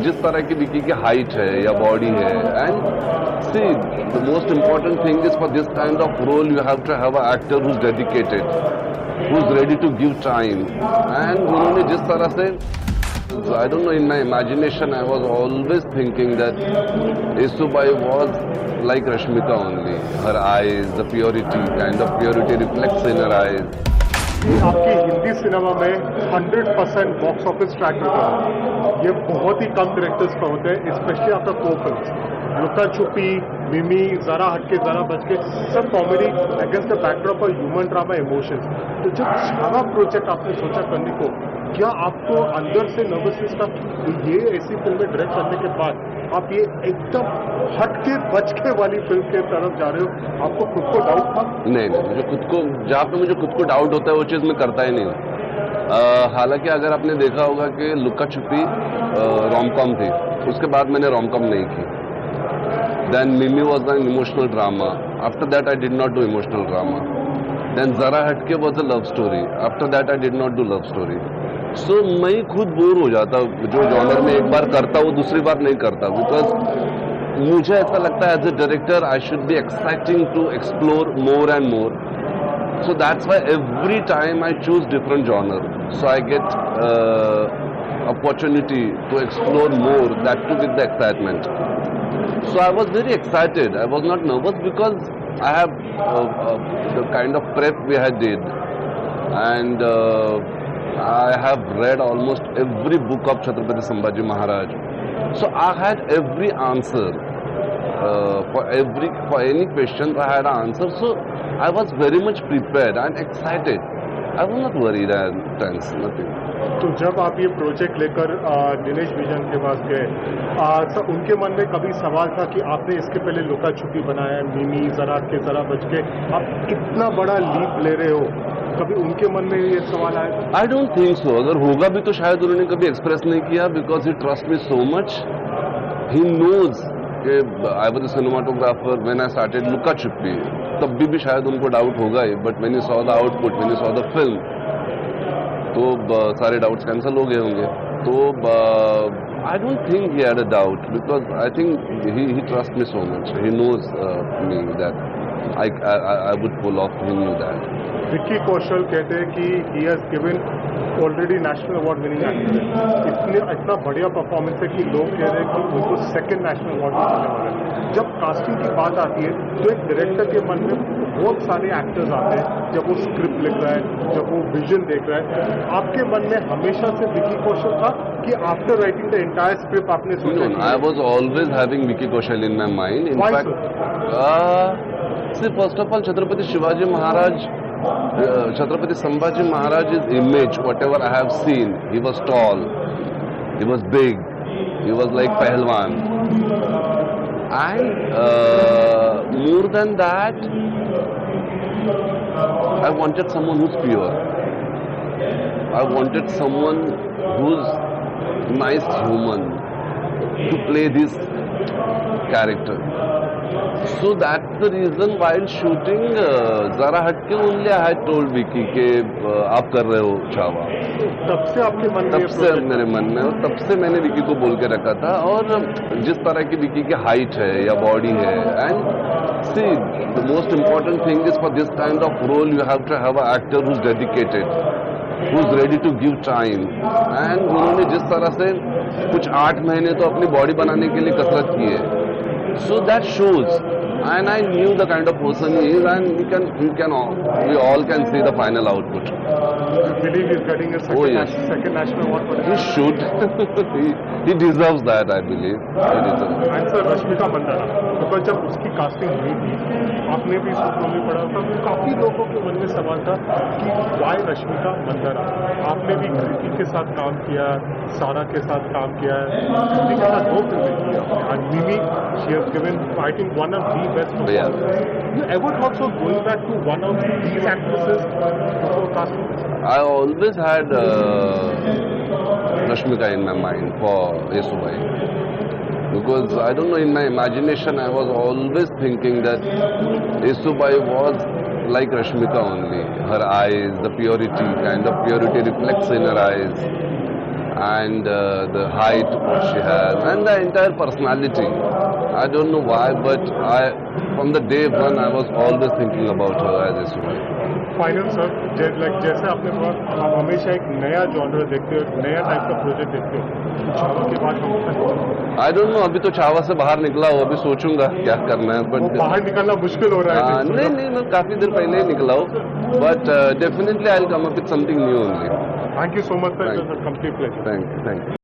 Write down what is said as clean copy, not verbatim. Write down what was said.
जिस तरह की विकी की हाइट है या बॉडी है, and see the most important thing is for this kind of role you have to have a actor who is dedicated, who is ready to give time. And उन्होंने जिस तरह से, I don't know, in my imagination I was always thinking that Yesubai was like Rashmika only. Her eyes, the purity, kind of purity reflects in her eyes. आपकी Hindi cinema में 100% box office track record ये बहुत ही कम directors का होते हैं, specially after four films. लुका छुपी, मिमी, जरा हटके जरा बचके, सब comedy against the backdrop of human drama emotions. तो जब छावा प्रोजेक्ट आपने सोचा करने को, क्या आपको अंदर से नर्वसनेस था कि ये ऐसी फिल्में डायरेक्ट करने के बाद आप ये एकदम हटके बचके वाली फिल्म के तरफ जा रहे हो, आपको खुद को डाउट था? नहीं, मुझे खुद को, जहाँ पे मुझे खुद को डाउट होता है वो चीज़ मैं करता ही नहीं हूँ। हालांकि अगर आपने देखा होगा कि लुका छुपी रोम-कॉम थी, उसके बाद मैंने रोम-कॉम नहीं की। Then Mimi was an emotional drama, after that I did not do emotional drama. Then Zara Hatke was a love story, after that I did not do love story. So मैं खुद बोर हो जाता, जो जॉनर में एक बार करता वो दूसरी बार नहीं करता, बिकॉज मुझे ऐसा लगता है as a director I should be exciting to explore more and more. So that's why every time I choose different genre, so I get opportunity to explore more, that too with the excitement. So I was very excited. I was not nervous because I have the kind of prep we had did, and I have read almost every book of Chhatrapati Sambhaji Maharaj. So I had every answer. For any question I had an answer, so I was very much prepared and excited. I was not worried and tense, nothing. तो जब आप ये project लेकर Dinesh vision के पास गए, तो उनके मन में कभी सवाल था कि आपने इसके पहले लुका छुपी बनाया, मिमी, जरा के जरा बच के, आप इतना बड़ा लीप ले रहे हो, कभी उनके मन में ये सवाल आया था? I don't think so. अगर होगा भी तो शायद उन्होंने कभी एक्सप्रेस नहीं किया, because he trusts me so much. He knows I was a cinematographer when I started Luka Chuppi. तब भी शायद उनको डाउट होगा ही, but when you saw the output, when you saw the film, तो सारे डाउट्स कैंसिल हो गए होंगे। तो I don't think he had a doubt, because I think he trusts me so much. He knows me that I would pull off. He knew that. Vicky Kaushal कहते हैं कि he has given already national award winning actor, इतना बढ़िया performance है कि लोग कह रहे हैं कि उनको सेकंड नेशनल अवार्ड मिलने वाला है। जब कास्टिंग की बात आती है तो एक डायरेक्टर के मन में बहुत सारे एक्टर्स आते हैं, जब वो स्क्रिप्ट लिख रहा है, जब वो विजन देख रहा है। आपके मन में हमेशा से विक्की कौशल था कि after writing the entire script आपने सोचा? I was always having Vicky Kaushal in my mind. In fact, first of all Chhatrapati Shivaji Maharaj, Chhatrapati Sambhaji Maharaj's image, whatever I have seen, he was tall, he was big, he was like Pahalwan, and more than that, I wanted someone who's pure. I wanted someone who's nice human to play this character. So that's the reason while shooting Zara Hatke only I had told Vicky कि आप कर रहे हो छावा। तब से आपके मन में? तब से मेरे मन में, और तब से मैंने विकी को बोल के रखा था। और जिस तरह की विकी की हाइट है या बॉडी है, and see the most important thing is for this kind of role you have to have a actor who is dedicated, who is ready to give time. And उन्होंने जिस तरह से कुछ 8 महीने तो अपनी बॉडी बनाने के लिए कसरत की है, so that shows, and I knew the kind of person he is, and we all can see the final output. I believe he's getting a second national award for that. He should. he deserves that, I believe. He deserves. And sir, Rashmika Mandanna, तो जब उसकी casting हुई थी, आपने भी सूत्रों में पढ़ा था, काफी लोगों के मन में सवाल था कि वाई रश्मिका मंदाना? आपने भी कृति के साथ काम किया, सारा के साथ काम किया है, कृति के साथ 2 फिल्में की आपने, and Mimi, she has given, I think, one of the best performances. You ever thought of going back to one of these actresses before casting? I always had Rashmika in my mind for Yesubai, because I don't know, in my imagination I was always thinking that Yesubai was like Rashmika only. Her eyes, the purity, kind of purity reflects in her eyes, and the height what she has and the entire personality. I don't know why, but from the day one I was always thinking about her as a wife. Final sir, जैसे आपने कहा, हम हमेशा एक नया genre देखते हो, नया टाइप का प्रोजेक्ट देखते हो। छावा के बाद हम आई डोंट नो, अभी तो छावा से बाहर निकला हो, अभी सोचूंगा क्या करना है। बट बाहर निकलना मुश्किल हो रहा है। नहीं, मैं काफी देर पहले ही निकला हूँ, but definitely I will come up with something new only. Thank you so much sir, complete pleasure. Thank you.